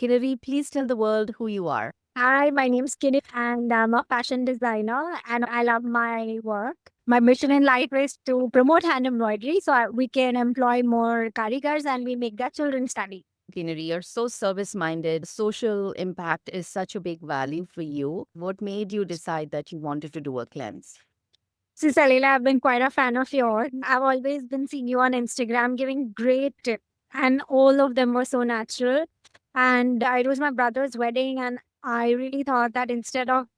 Kinnari, please tell the world who you are. Hi, my name's Kinney and I'm a fashion designer and I love my work. My mission in life is to promote hand embroidery so we can employ more karigars and we make their children study. Kinnari, you're so service minded. Social impact is such a big value for you. What made you decide that you wanted to do a cleanse? So, Salila, I've been quite a fan of yours. I've always been seeing you on Instagram giving great tips, and all of them were so natural. And it was my brother's wedding, and I really thought that instead of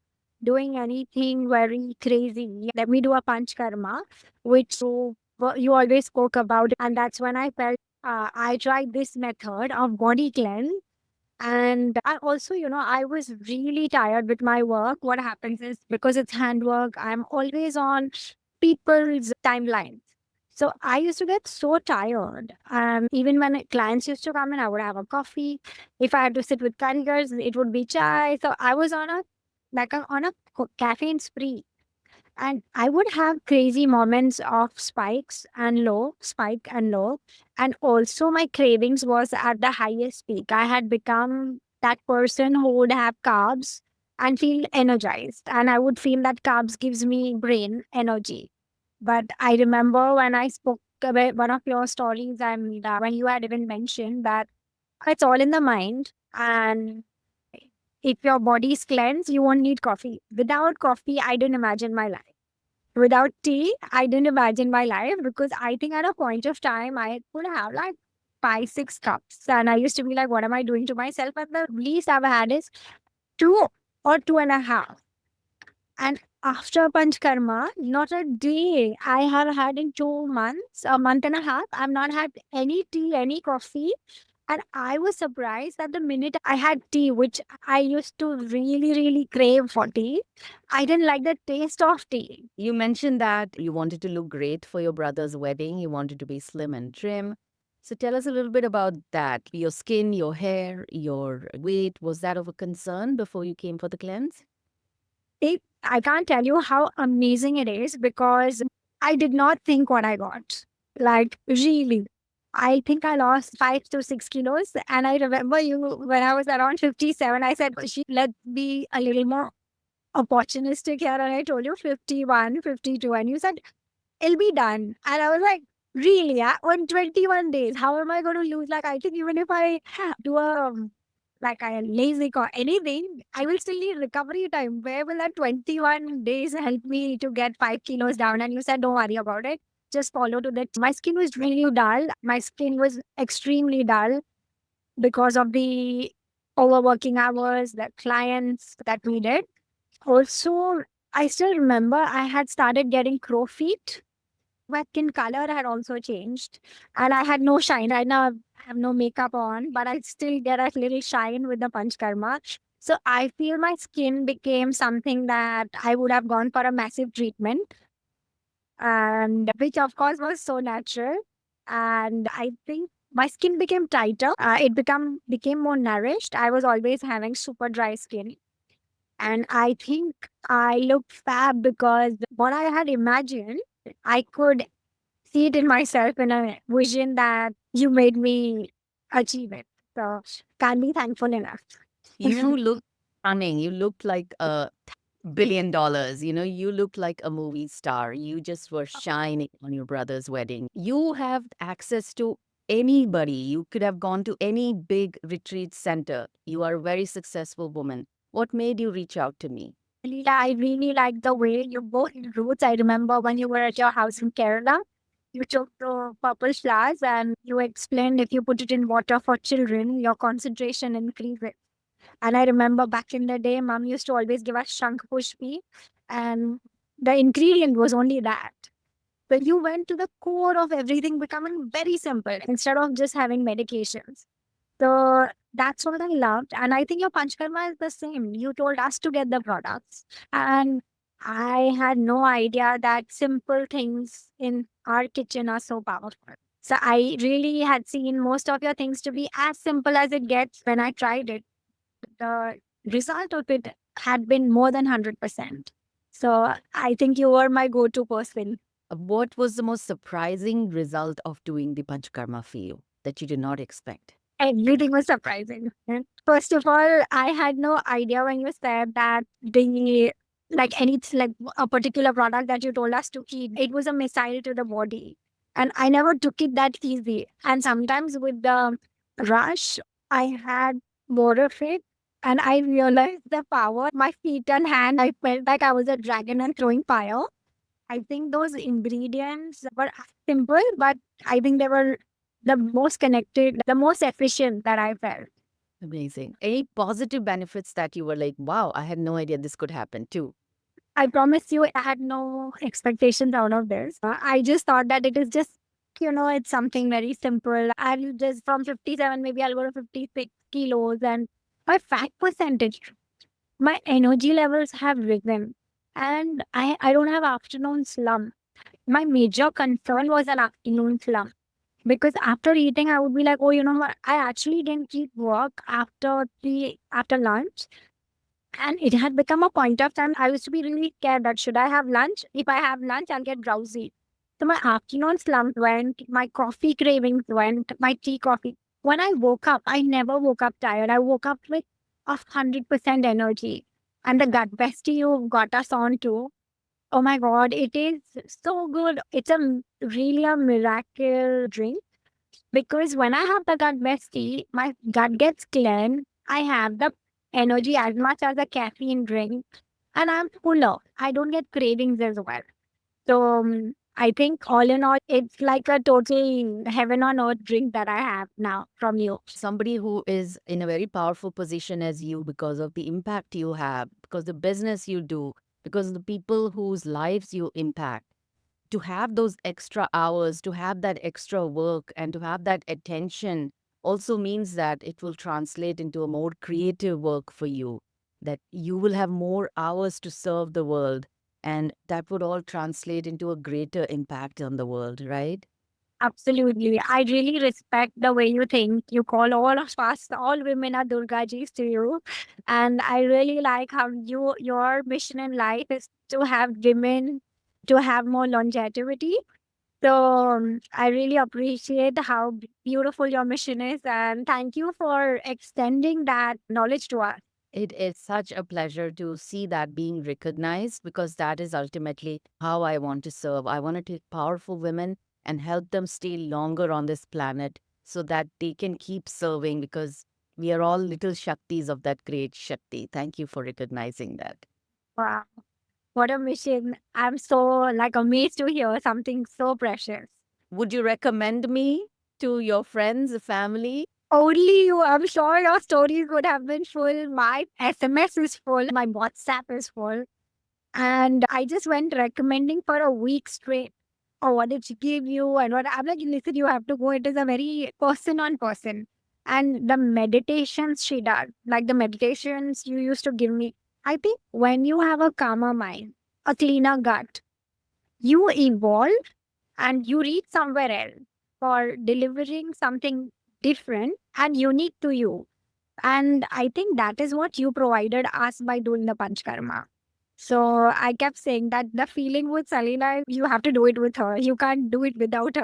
doing anything very crazy, let me do a panch karma, which you always spoke about. And that's when I felt I tried this method of body cleanse and I also, I was really tired with my work. What happens is because it's handwork, I'm always on people's timelines. So I used to get so tired. Even when clients used to come in, I would have a coffee. If I had to sit with carriers, it would be chai. So I was on a caffeine spree. And I would have crazy moments of spike and low. And also my cravings was at the highest peak. I had become that person who would have carbs and feel energized. And I would feel that carbs gives me brain energy. But I remember when I spoke about one of your stories and when you had even mentioned that it's all in the mind. And if your body is cleansed, you won't need coffee. Without coffee, I didn't imagine my life. Without tea, I didn't imagine my life because I think at a point of time I could have like 5, 6 cups. And I used to be like, what am I doing to myself? And the least I've had is 2 or 2.5. And after Panchkarma, not a day I have had in 2 months, a month and a half. I've not had any tea, any coffee. And I was surprised that the minute I had tea, which I used to really, really crave for tea, I didn't like the taste of tea. You mentioned that you wanted to look great for your brother's wedding. You wanted to be slim and trim. So tell us a little bit about that. Your skin, your hair, your weight. Was that of a concern before you came for the cleanse? I can't tell you how amazing it is because I did not think what I got. Like, really. I think I lost 5 to 6 kilos. And I remember you when I was around 57, I said, she let's be a little more opportunistic here. And I told you 51, 52. And you said, it'll be done. And I was like, really? Yeah? On 21 days, how am I going to lose? Like, I think even if I do like a LASIK or anything, I will still need recovery time. Where will that 21 days help me to get 5 kilos down? And you said, don't worry about it. Just follow to that. My skin was really dull. My skin was extremely dull because of the overworking hours, the clients that we did. Also, I still remember I had started getting crow feet. My skin color had also changed and I had no shine. Right now, I have no makeup on, but I still get a little shine with the Panchkarma. So I feel my skin became something that I would have gone for a massive treatment, and which of course was so natural. And I think my skin became tighter. It became more nourished. I was always having super dry skin. And I think I looked fab because what I had imagined, I could see it in myself in a vision that you made me achieve it. So can't be thankful enough. You look stunning. You looked like $1 billion. You look like a movie star. You just were shining on your brother's wedding. You have access to anybody. You could have gone to any big retreat center. You are a very successful woman. What made you reach out to me? Leela, I really like the way you both roots. I remember when you were at your house in Kerala, you took the purple flowers and you explained if you put it in water for children, your concentration increases. And I remember back in the day, mom used to always give us shank pushpi, and the ingredient was only that. But you went to the core of everything becoming very simple instead of just having medications. So that's what I loved. And I think your Panchkarma is the same. You told us to get the products. And I had no idea that simple things in our kitchen are so powerful. So I really had seen most of your things to be as simple as it gets when I tried it. The result of it had been more than 100%. So I think you were my go to person. What was the most surprising result of doing the Panchkarma for you that you did not expect? Everything was surprising. And first of all, I had no idea when you said that the like any like a particular product that you told us to eat, it was a missile to the body. And I never took it that easy. And sometimes with the rush, I had more of it. And I realized the power. My feet and hand, I felt like I was a dragon and throwing fire. I think those ingredients were simple, but I think they were the most connected, the most efficient that I felt. Amazing. Any positive benefits that you were like, wow, I had no idea this could happen too? I promise you, I had no expectations out of this. I just thought that it is just, it's something very simple. I'll just from 57, maybe I'll go to 56 kilos, and my fat percentage, my energy levels have risen, and I don't have afternoon slump. My major concern was an afternoon slump. Because after eating, I would be like, oh, you know what? I actually didn't eat work after lunch. And it had become a point of time. I used to be really scared that should I have lunch? If I have lunch, I'll get drowsy. So my afternoon slump went, my coffee cravings went, my tea coffee. When I woke up, I never woke up tired. I woke up with 100% energy. And the gut bestie you got us on to, oh my God, it is so good. It's really a miracle drink because when I have the gut bestie, my gut gets cleansed. I have the energy as much as a caffeine drink, and I'm fuller. I don't get cravings as well. So I think all in all, it's like a total heaven on earth drink that I have now from you. Somebody who is in a very powerful position as you because of the impact you have, because the business you do, because of the people whose lives you impact. To have those extra hours, to have that extra work, and to have that attention also means that it will translate into a more creative work for you, that you will have more hours to serve the world. And that would all translate into a greater impact on the world, right? Absolutely. I really respect the way you think. You call all of us, all women are Durgajis to you. And I really like how your mission in life is to have women to have more longevity. So I really appreciate how beautiful your mission is. And thank you for extending that knowledge to us. It is such a pleasure to see that being recognized because that is ultimately how I want to serve. I want to take powerful women and help them stay longer on this planet so that they can keep serving because we are all little Shaktis of that great Shakti. Thank you for recognizing that. Wow. What a mission. I'm so like amazed to hear something so precious. Would you recommend me to your friends, family? Only you. I'm sure your stories would have been full. My SMS is full. My WhatsApp is full. And I just went recommending for a week straight. Oh, what did she give you? And what I'm like, listen, you have to go. It is a very person on person. And the meditations she does, like the meditations you used to give me, I think when you have a calmer mind, a cleaner gut, you evolve and you reach somewhere else for delivering something different and unique to you. And I think that is what you provided us by doing the Panchkarma. So I kept saying that the feeling with Salina, you have to do it with her. You can't do it without her.